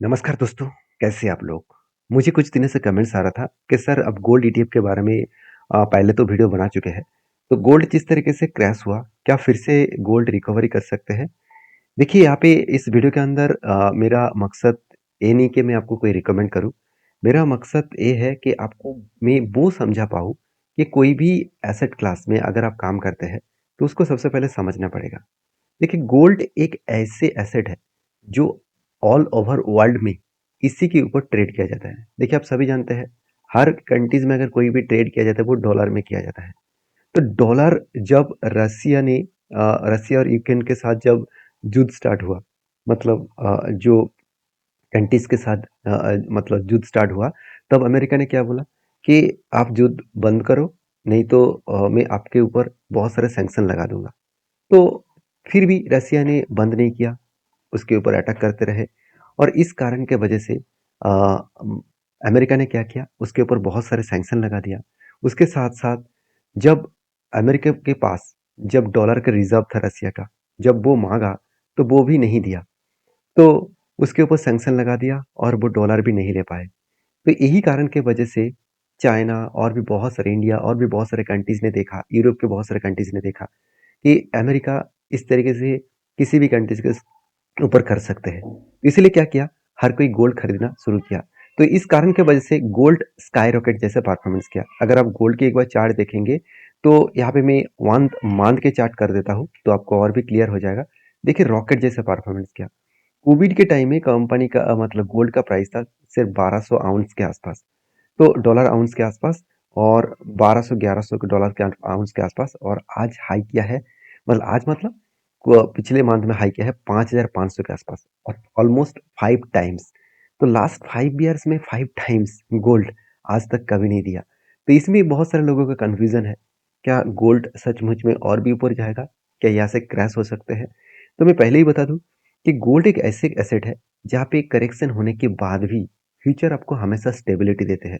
नमस्कार दोस्तों, कैसे हैं आप लोग? मुझे कुछ दिनों से कमेंट्स आ रहा था कि सर अब गोल्ड ईटीएफ के बारे में पहले तो वीडियो बना चुके हैं। तो गोल्ड जिस तरीके से क्रैश हुआ, क्या फिर से गोल्ड रिकवरी कर सकते हैं? देखिए यहाँ पे इस वीडियो के अंदर मेरा मकसद ये नहीं कि मैं आपको कोई रिकमेंड करूँ। मेरा मकसद ये है कि आपको मैं वो समझा पाऊँ कि कोई भी एसेट क्लास में अगर आप काम करते हैं, तो उसको सबसे पहले समझना पड़ेगा। देखिए गोल्ड एक ऐसे एसेट है जो ऑल ओवर वर्ल्ड में इसी के ऊपर ट्रेड किया जाता है। देखिए आप सभी जानते हैं हर कंट्रीज में अगर कोई भी ट्रेड किया जाता है वो डॉलर में किया जाता है। तो डॉलर जब रसिया और यूक्रेन के साथ जब युद्ध स्टार्ट हुआ, मतलब जो कंट्रीज के साथ मतलब युद्ध स्टार्ट हुआ, तब अमेरिका ने क्या बोला कि आप युद्ध बंद करो, नहीं तो मैं आपके ऊपर बहुत सारे सैंक्शन लगा दूंगा। तो फिर भी रसिया ने बंद नहीं किया, उसके ऊपर अटैक करते रहे और इस कारण के वजह से अ, अम, अमेरिका ने क्या किया, उसके ऊपर बहुत सारे सैंक्शन लगा दिया। उसके साथ-साथ जब अमेरिका के पास जब डॉलर का रिज़र्व था रसिया का, जब वो माँगा, तो वो भी नहीं दिया। तो उसके ऊपर सैंक्शन लगा दिया और वो डॉलर भी नहीं ले पाए। तो यही कारण के वजह से चाइना और भी बहुत सारे इंडिया और भी बहुत सारे कंट्रीज़ ने देखा, यूरोप के बहुत सारे कंट्रीज़ ने देखा कि अमेरिका इस तरीके से किसी भी कंट्रीज के ऊपर कर सकते हैं। इसीलिए क्या किया, हर कोई गोल्ड खरीदना शुरू किया। तो इस कारण की वजह से गोल्ड स्काई रॉकेट जैसे परफॉर्मेंस किया। अगर आप गोल्ड की एक बार चार्ट देखेंगे तो यहाँ पे मैं वन मंथ के चार्ट कर देता हूँ तो आपको और भी क्लियर हो जाएगा। देखिए रॉकेट जैसे परफॉर्मेंस किया। कोविड के टाइम में कंपनी का मतलब गोल्ड का प्राइस था सिर्फ 1200 आउंस के आसपास, तो डॉलर आउंस के आसपास, और 1200-1100 के डॉलर के आउंस के आसपास, और आज हाई किया है, मतलब आज मतलब पिछले मंथ में हाई किया है 5500 के आसपास और ऑलमोस्ट 5 टाइम्स। तो लास्ट 5 ईयर्स में 5 टाइम्स गोल्ड आज तक कभी नहीं दिया। तो इसमें बहुत सारे लोगों का कंफ्यूजन है, क्या गोल्ड सचमुच में और भी ऊपर जाएगा, क्या यहाँ से क्रैश हो सकते हैं? तो मैं पहले ही बता दूं कि गोल्ड एक ऐसे एसेट है जहाँ पे करेक्शन होने के बाद भी फ्यूचर आपको हमेशा स्टेबिलिटी देते हैं।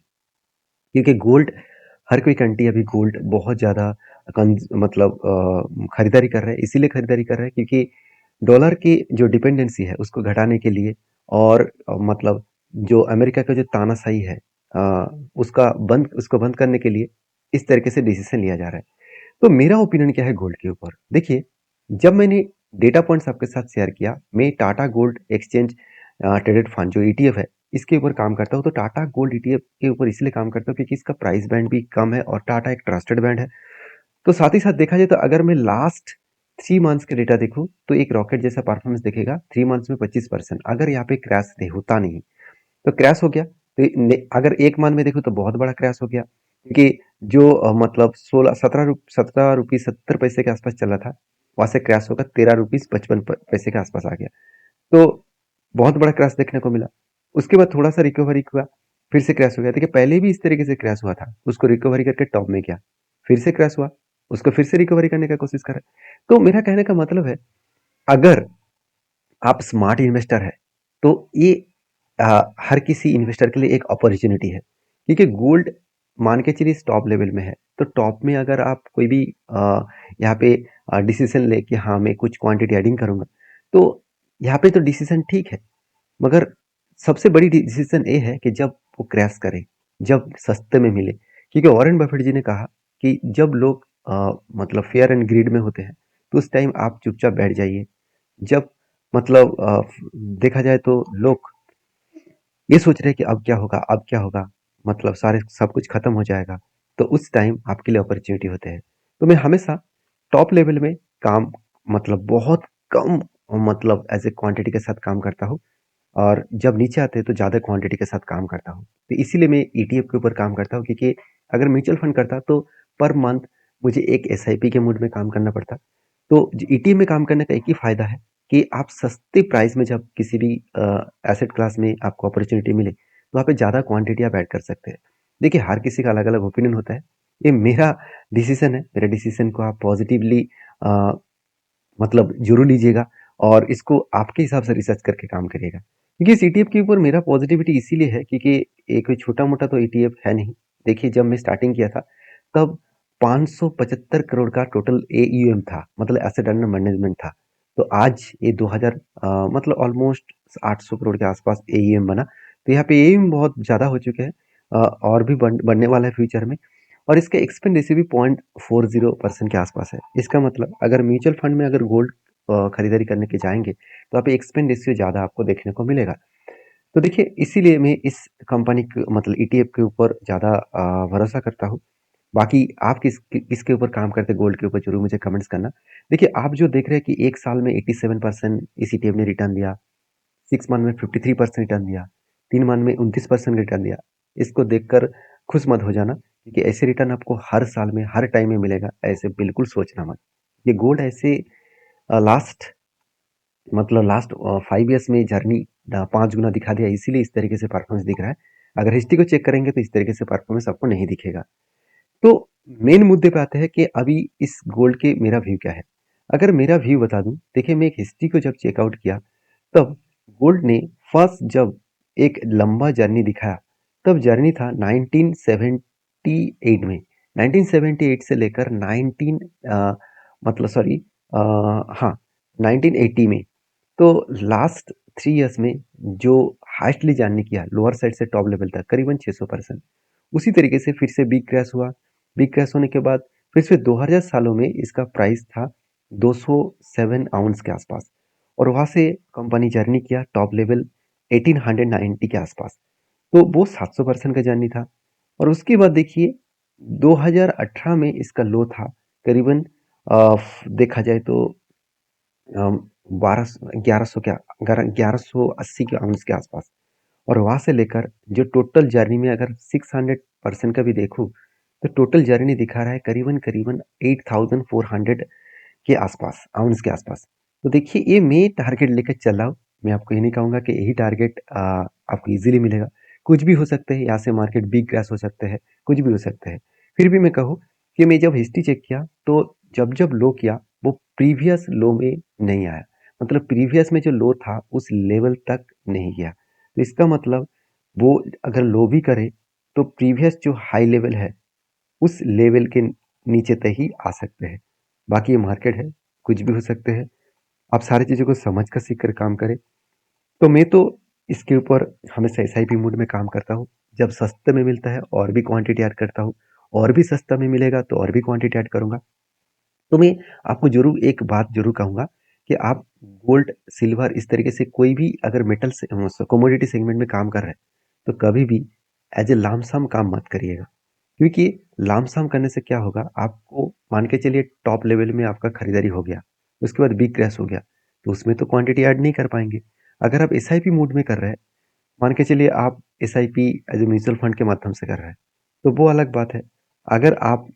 क्योंकि गोल्ड, हर कोई कंट्री अभी गोल्ड बहुत ज़्यादा मतलब खरीदारी कर रहा है, इसीलिए खरीदारी कर रहा है क्योंकि डॉलर की जो डिपेंडेंसी है उसको घटाने के लिए, और मतलब जो अमेरिका का जो तानाशाही है उसको बंद करने के लिए इस तरीके से डिसीजन लिया जा रहा है। तो मेरा ओपिनियन क्या है गोल्ड के ऊपर, देखिए जब मैंने डेटा पॉइंट्स आपके साथ शेयर किया, मैं Tata gold exchange traded fund जो ईटीएफ है इसके ऊपर काम करता हूँ। तो टाटा गोल्ड ईटीएफ के ऊपर इसलिए काम करता हूँ क्योंकि इसका प्राइस बैंड भी कम है और टाटा एक ट्रस्टेड बैंड है। तो साथ ही साथ देखा जाए तो अगर मैं लास्ट 3 मंथ्स के डेटा देखूं तो एक रॉकेट जैसा परफॉर्मेंस दिखेगा। 3 मंथ्स में 25%, अगर यहाँ पे क्रैश नहीं होता नहीं तो क्रैश हो गया। तो अगर एक मंथ में देखूं तो बहुत बड़ा क्रैश हो गया क्योंकि जो मतलब 17 रुपीज 70 पैसे के आसपास चला था, वहां से क्रैश होकर 13 रुपीज 55 पैसे के आसपास आ गया। तो बहुत बड़ा क्रैश देखने को मिला। उसके बाद थोड़ा सा रिकवरी हुआ, फिर से क्रैश हो गया। देखिए पहले भी इस तरीके से क्रैश हुआ था, उसको रिकवरी करके टॉप में गया, फिर से क्रैश हुआ, उसको फिर से रिकवरी करने का कोशिश करा। तो मेरा कहने का मतलब है, अगर आप स्मार्ट इन्वेस्टर है तो ये हर किसी इन्वेस्टर के लिए एक अपॉर्चुनिटी है क्योंकि गोल्ड मान के चलिए टॉप लेवल में है। तो टॉप में अगर आप कोई भी यहाँ पे डिसीजन ले कि हाँ मैं कुछ क्वांटिटी एडिंग करूंगा, तो यहाँ पे तो डिसीजन ठीक है, मगर सबसे बड़ी डिसीजन ये है कि जब वो क्रैश करे, जब सस्ते में मिले। क्योंकि वॉरेन बफेट जी ने कहा कि जब लोग मतलब फेयर एंड ग्रीड में होते हैं तो उस टाइम आप चुपचाप बैठ जाइए। जब मतलब देखा जाए तो लोग ये सोच रहे हैं कि अब क्या होगा, अब क्या होगा, मतलब सारे सब कुछ खत्म हो जाएगा, तो उस टाइम आपके लिए अपॉर्चुनिटी होते हैं। तो मैं हमेशा टॉप लेवल में काम, मतलब बहुत कम, मतलब एज ए क्वांटिटी के साथ काम करता हूँ, और जब नीचे आते हैं तो ज़्यादा क्वांटिटी के साथ काम करता हूँ। तो इसीलिए मैं ईटीएफ के ऊपर काम करता हूँ क्योंकि अगर म्यूचुअल फंड करता तो पर मंथ मुझे एक एसआईपी के मूड में काम करना पड़ता। तो ईटीएफ में काम करने का एक ही फायदा है कि आप सस्ते प्राइस में जब किसी भी एसेट क्लास में आपको अपॉर्चुनिटी मिले तो वहाँ पे ज़्यादा क्वांटिटी आप ऐड कर सकते हैं। देखिए हर किसी का अलग अलग ओपिनियन होता है, ये मेरा डिसीजन है, मेरे डिसीजन को आप पॉजिटिवली मतलब जरूर लीजिएगा और इसको आपके हिसाब से रिसर्च करके काम करिएगा। क्योंकि इस ईटीएफ के ऊपर मेरा पॉजिटिविटी इसीलिए है क्योंकि एक छोटा मोटा तो ईटीएफ है नहीं। देखिए जब मैं स्टार्टिंग किया था तब 575 करोड़ का टोटल एयूएम था, मतलब एसेट अंडर मैनेजमेंट था। तो आज ये 2000 मतलब ऑलमोस्ट 800 करोड़ के आसपास एईएम बना। तो यहाँ पे एईएम बहुत ज़्यादा हो चुके हैं, और भी बनने वाला है फ्यूचर में। और इसका एक्सपेंड रेशियो भी 0.40% के आसपास है। इसका मतलब अगर म्यूचुअल फंड में अगर गोल्ड खरीदारी करने के जाएंगे तो आप एक्सपेंड रेशियो ज़्यादा आपको देखने को मिलेगा। तो देखिए इसीलिए मैं इस कंपनी मतलब ईटीएफ के ऊपर ज़्यादा भरोसा करता हूँ। बाकी आप किसके ऊपर काम करते हैं गोल्ड के ऊपर, जरूर मुझे कमेंट्स करना। देखिए आप जो देख रहे हैं कि एक साल में 87% इस ईटीएफ ने रिटर्न दिया, 6 मंथ में 53% रिटर्न दिया, 3 मंथ में 29% रिटर्न दिया, इसको देखकर खुश मत हो जाना, क्योंकि ऐसे रिटर्न आपको हर साल में हर टाइम में मिलेगा, ऐसे बिल्कुल सोचना मत। ये गोल्ड ऐसे लास्ट मतलब लास्ट 5 ईयर्स में जर्नी 5 गुना दिखा दिया, इसीलिए इस तरीके से परफॉर्मेंस दिख रहा है। अगर हिस्ट्री को चेक करेंगे तो इस तरीके से परफॉर्मेंस आपको नहीं दिखेगा। तो मेन मुद्दे पे आते हैं कि अभी इस गोल्ड के मेरा व्यू क्या है। अगर मेरा व्यू बता दूं, देखिए मैं एक हिस्ट्री को जब चेकआउट किया तब गोल्ड ने फर्स्ट जब एक लंबा जर्नी दिखाया, तब जर्नी था 1978 में। 1978 से लेकर 19 मतलब सॉरी हाँ 1980 में। तो लास्ट 3 ईयर्स में जो हाइस्टली जर्नी किया लोअर साइड से टॉप लेवल तक करीबन 600%। उसी तरीके से फिर से बिग क्रैश हुआ। बिग क्रैश होने के बाद फिर से 2000 सालों में इसका प्राइस था 207 आउंस के आसपास, और वहां से कंपनी जर्नी किया टॉप लेवल 1890 के आसपास। तो वो 700% का जर्नी था। और उसके बाद देखिए 2018 में इसका लो था करीबन देखा जाए तो 1100 क्या 1180 के आउंस के आसपास। और वहां से लेकर जो टोटल जर्नी में अगर 600% का भी देखूं, तो टोटल जर्नी दिखा रहा है करीबन करीबन 8400 के आसपास, आउंस के आसपास। तो देखिए ये मैं टारगेट लेकर चल रहा हूँ। मैं आपको ये नहीं कहूंगा कि यही टारगेट आपको इजीली मिलेगा। कुछ भी हो सकते हैं, यहाँ से मार्केट बिग क्रैश हो सकते हैं, कुछ भी हो सकते हैं। फिर भी मैं कहूँ कि मैं जब हिस्ट्री चेक किया तो जब जब लो किया वो प्रीवियस लो में नहीं आया। मतलब प्रीवियस में जो लो था उस लेवल तक नहीं गया। तो इसका मतलब वो अगर लो भी करे तो प्रीवियस जो हाई लेवल है उस लेवल के नीचे तक ही आ सकते हैं। बाकी ये मार्केट है, कुछ भी हो सकते हैं। आप सारी चीज़ों को समझ कर सीख कर काम करें। तो मैं तो इसके ऊपर हमेशा एसआईपी मोड में काम करता हूँ। जब सस्ते में मिलता है और भी क्वांटिटी ऐड करता हूँ, और भी सस्ता में मिलेगा तो और भी क्वांटिटी ऐड करूंगा। तो मैं आपको जरूर एक बात जरूर कहूंगा कि आप गोल्ड सिल्वर इस तरीके से कोई भी अगर मेटल से कमोडिटी सेगमेंट में काम कर रहे हैं तो कभी भी एज ए लामसम काम मत करिएगा। क्योंकि लामसम करने से क्या होगा, आपको मान के चलिए टॉप लेवल में आपका खरीदारी हो गया, उसके बाद बिग क्रैश हो गया, तो उसमें तो क्वांटिटी ऐड नहीं कर पाएंगे। अगर आप एसआईपी मोड में कर रहे हैं, मान के चलिए आप SIP as a mutual fund के माध्यम से कर रहे हैं, तो वो अलग बात है। अगर आप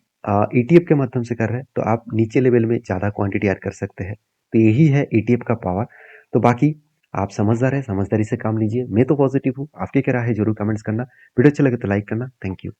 ईटीएफ के माध्यम से कर रहे हैं तो आप नीचे लेवल में ज़्यादा क्वांटिटी ऐड कर सकते हैं। तो यही है ईटीएफ का पावर। तो बाकी आप समझदार है, समझदारी से काम लीजिए। मैं तो पॉजिटिव हूँ। आपकी क्या राय है जरूर कमेंट्स करना। वीडियो अच्छा लगे तो लाइक करना। Thank you.